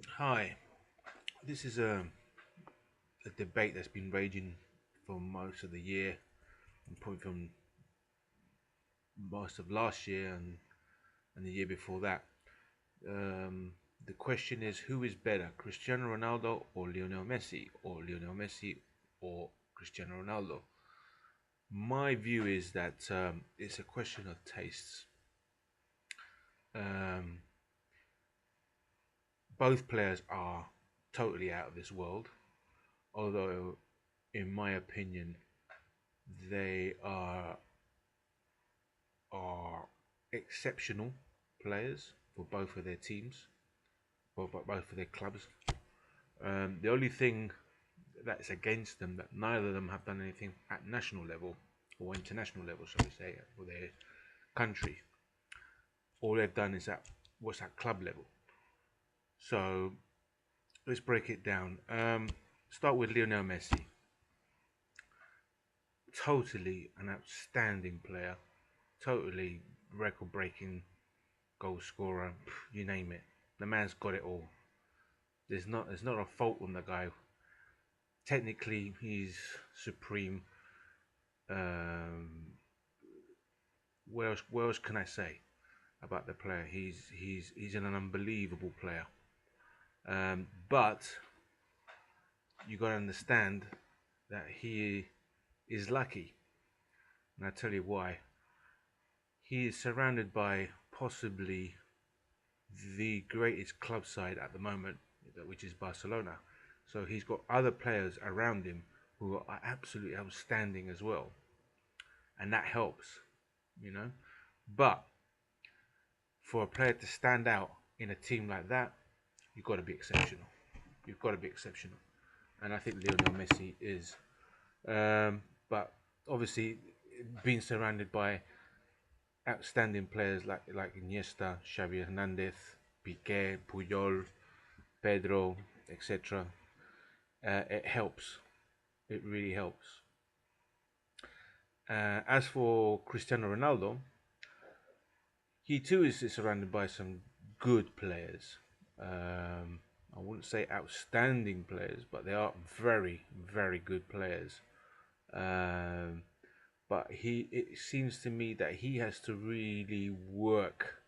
Hi, this is a debate that's been raging for most of the year, and probably from most of last year and the year before that. Um, the question is, who is better, Cristiano Ronaldo or Lionel Messi, or Lionel Messi or Cristiano Ronaldo? My view is that it's a question of tastes. Um, both players are totally out of this world, although, in my opinion, they are exceptional players for both of their teams, or both of their clubs. The only thing that's against them that neither of them have done anything at national level or international level, shall we say, for their country. All they've done is at what's at club level. So let's break it down. Start with Lionel Messi. Totally an outstanding player. Totally record-breaking goal scorer. You name it. The man's got it all. There's not a fault on the guy. Technically, he's supreme. Um, what else can I say about the player? He's an unbelievable player. But you got to understand that he is lucky, and I tell you why. He is surrounded by possibly the greatest club side at the moment, which is Barcelona. So he's got other players around him who are absolutely outstanding as well, and that helps, you know. But for a player to stand out in a team like that, you've got to be exceptional. You've got to be exceptional, and I think Lionel Messi is. But obviously, being surrounded by outstanding players like Iniesta, Xavi Hernandez, Piqué, Puyol, Pedro, etc., it helps. It really helps. As for Cristiano Ronaldo, he too is surrounded by some good players. I wouldn't say outstanding players, but they are very, very good players. Um, but it seems to me that he has to really work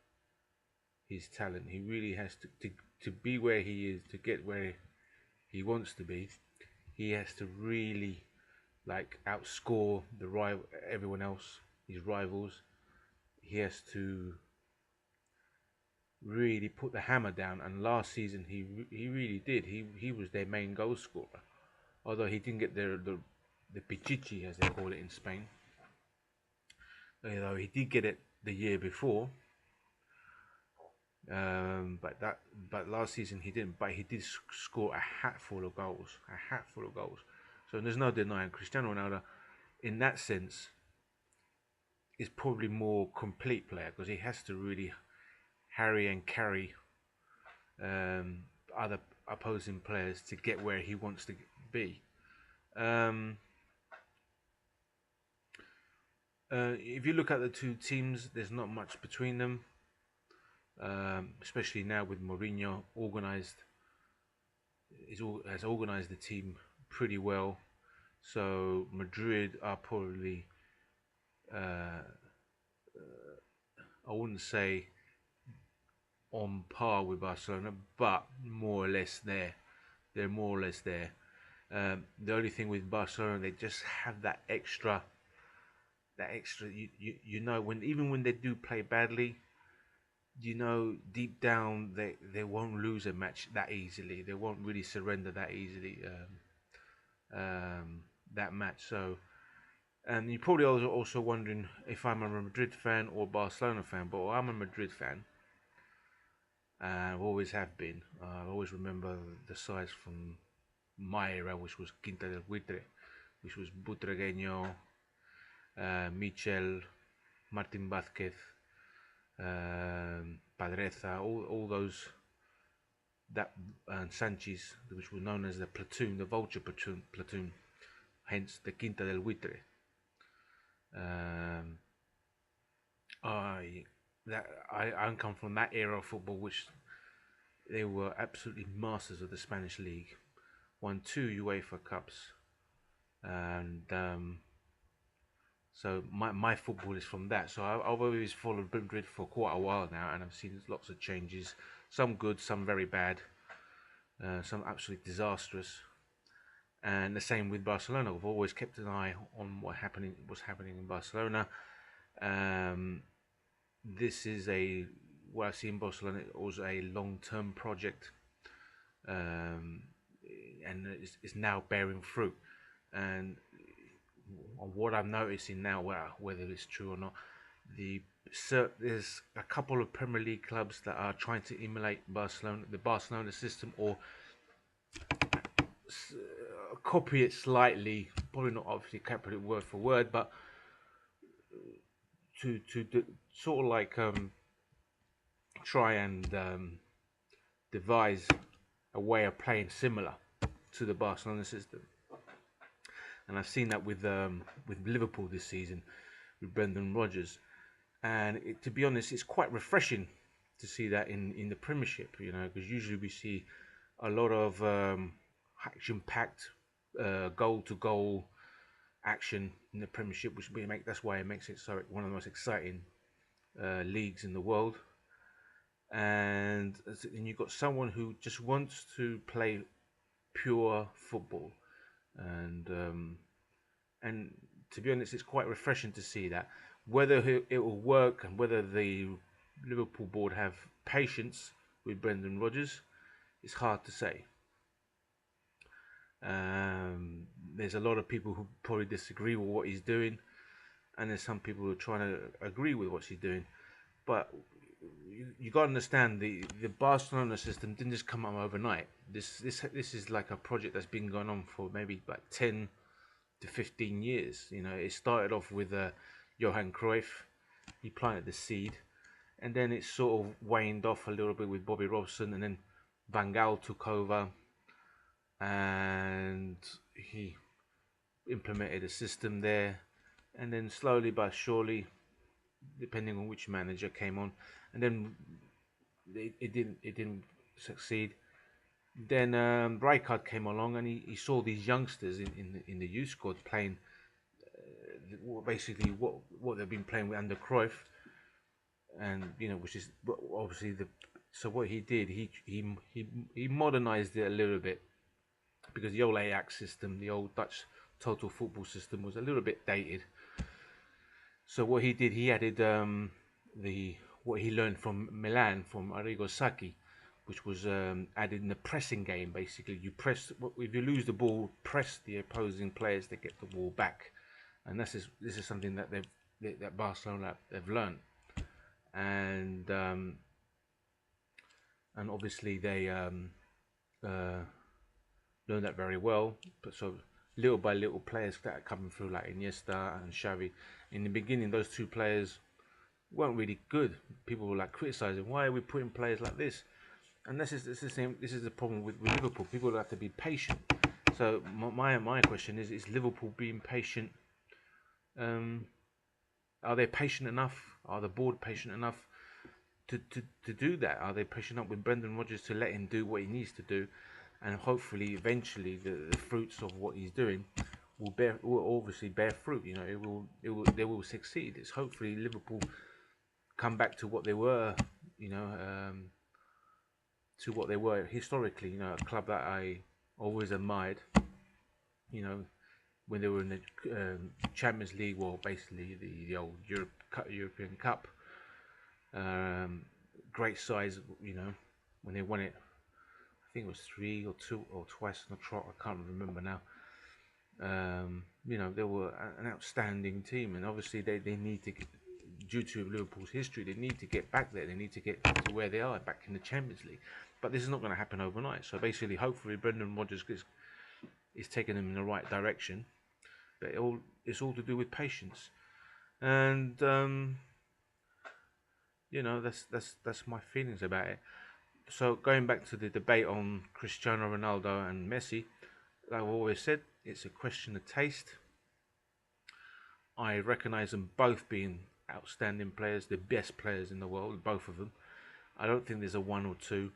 his talent. He really has to be where he is, to get where he wants to be. He has to really like outscore the rival, everyone else, his rivals. He has to really put the hammer down. And last season, he really did. He was their main goal scorer, although he didn't get the pichichi as they call it in Spain. Although he did get it the year before, but last season he didn't. But he did score a hatful of goals, a hatful of goals. So there's no denying Cristiano Ronaldo in that sense is probably more complete player because he has to really harry and carry um, other opposing players to get where he wants to be. Um, if you look at the two teams, there's not much between them, especially now with Mourinho organised. Has organised the team pretty well. So Madrid are probably, uh, I wouldn't say on par with Barcelona, but more or less there. They're more or less there. The only thing with Barcelona, they just have that extra. You know, when even when they do play badly, you know deep down they won't lose a match that easily. They won't really surrender that easily. That match. So, and you're probably also wondering if I'm a Madrid fan or Barcelona fan. But I'm a Madrid fan. I always have been. I always remember the sides from my era, which was Quinta del Buitre, which was Butragueño, Michel, Martin Vázquez, Padreza, all those that and Sanchez, which were known as the platoon, the Vulture platoon, hence the Quinta del Buitre. Um, I I come from that era of football, which they were absolutely masters of the Spanish league. Won 2 UEFA Cups, and so my football is from that. So I've always followed Madrid for quite a while now, and I've seen lots of changes. Some good, some very bad, some absolutely disastrous. And the same with Barcelona. I've always kept an eye on what's happening in Barcelona. This is what I see in Barcelona was a long-term project, and it's now bearing fruit. And what I'm noticing now, well, whether it's true or not, there's a couple of Premier League clubs that are trying to emulate the Barcelona system, or copy it slightly. Probably not obviously copy it word for word, but to sort of like try and devise a way of playing similar to the Barcelona system. And I've seen that with Liverpool this season, with Brendan Rodgers. And to be honest, it's quite refreshing to see that in the Premiership, because usually we see a lot of action-packed, goal-to-goal action in the Premiership, that's why it makes it so one of the most exciting leagues in the world. And you've got someone who just wants to play pure football, and to be honest, it's quite refreshing to see that. Whether it will work and whether the Liverpool board have patience with Brendan Rodgers, it's hard to say. There's a lot of people who probably disagree with what he's doing, and there's some people who are trying to agree with what he's doing. But you got to understand, the Barcelona system didn't just come up overnight. This is like a project that's been going on for maybe about 10 to 15 years. It started off with Johan Cruyff. He planted the seed, and then it sort of waned off a little bit with Bobby Robson, and then Van Gaal took over, and he implemented a system there, and then slowly but surely, depending on which manager came on, and then it didn't succeed. Then Rijkaard came along, and he saw these youngsters in the youth squad playing basically what they've been playing with under Cruyff, and which is obviously so what he did, he modernized it a little bit, because the old Ajax system, the old Dutch total football system, was a little bit dated. So what he did, he added what he learned from Milan, from Arrigo Sacchi, which was added in the pressing game. Basically, you press, if you lose the ball, press the opposing players to get the ball back, and this is something that that Barcelona have learned, and obviously they learned that very well. But so little by little, players that are coming through like Iniesta and Xavi, in the beginning those two players weren't really good. People were like criticizing, why are we putting players like this? And this is the same. This is the problem with Liverpool. People have to be patient. So my question is Liverpool being patient? Are they patient enough? Are the board patient enough to do that? Are they patient enough with Brendan Rodgers to let him do what he needs to do, and hopefully eventually the fruits of what he's doing will obviously bear fruit. They will succeed. It's hopefully Liverpool come back to what they were, to what they were historically. A club that I always admired. When they were in the Champions League, well, basically the old European Cup. Great size, when they won it. I think it was 3 or 2 or twice in a trot. I can't remember now. They were an outstanding team, and obviously they need to, due to Liverpool's history, they need to get back there. They need to get to where they are, back in the Champions League. But this is not going to happen overnight. So basically, hopefully, Brendan Rodgers is taking them in the right direction. But it's all to do with patience, and that's my feelings about it. So going back to the debate on Cristiano Ronaldo and Messi, like I've always said, it's a question of taste. I recognise them both being outstanding players, the best players in the world, both of them. I don't think there's a one or two.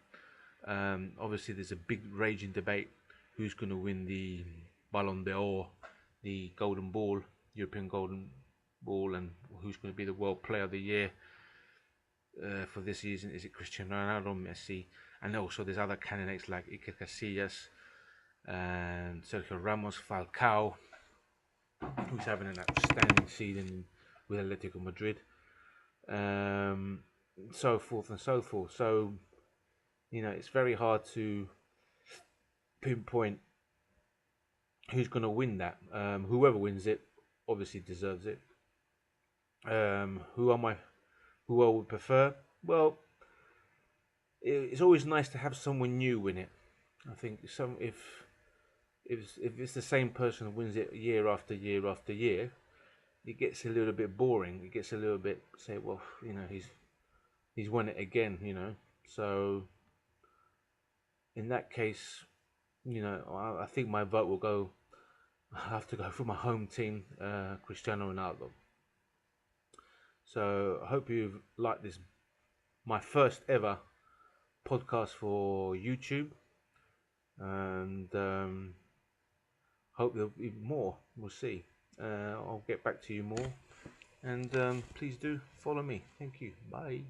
Obviously, there's a big raging debate who's going to win the Ballon d'Or, the Golden Ball, European Golden Ball, and who's going to be the World Player of the Year for this season. Is it Cristiano Ronaldo or Messi? And also there's other candidates like Iker Casillas and Sergio Ramos, Falcao, who's having an outstanding season with Atletico Madrid, so forth and so forth. So, it's very hard to pinpoint who's going to win that. Whoever wins it obviously deserves it. Who I would prefer? Well, it's always nice to have someone new win it. I think if it's the same person who wins it year after year after year, it gets a little bit boring. It gets a little bit, say, well, he's won it again, So in that case, I think my vote will go. I have to go for my home team, Cristiano Ronaldo. So I hope you've liked this, my first ever podcast for YouTube, and hope there'll be more. We'll see. I'll get back to you more, and please do follow me. Thank you. Bye.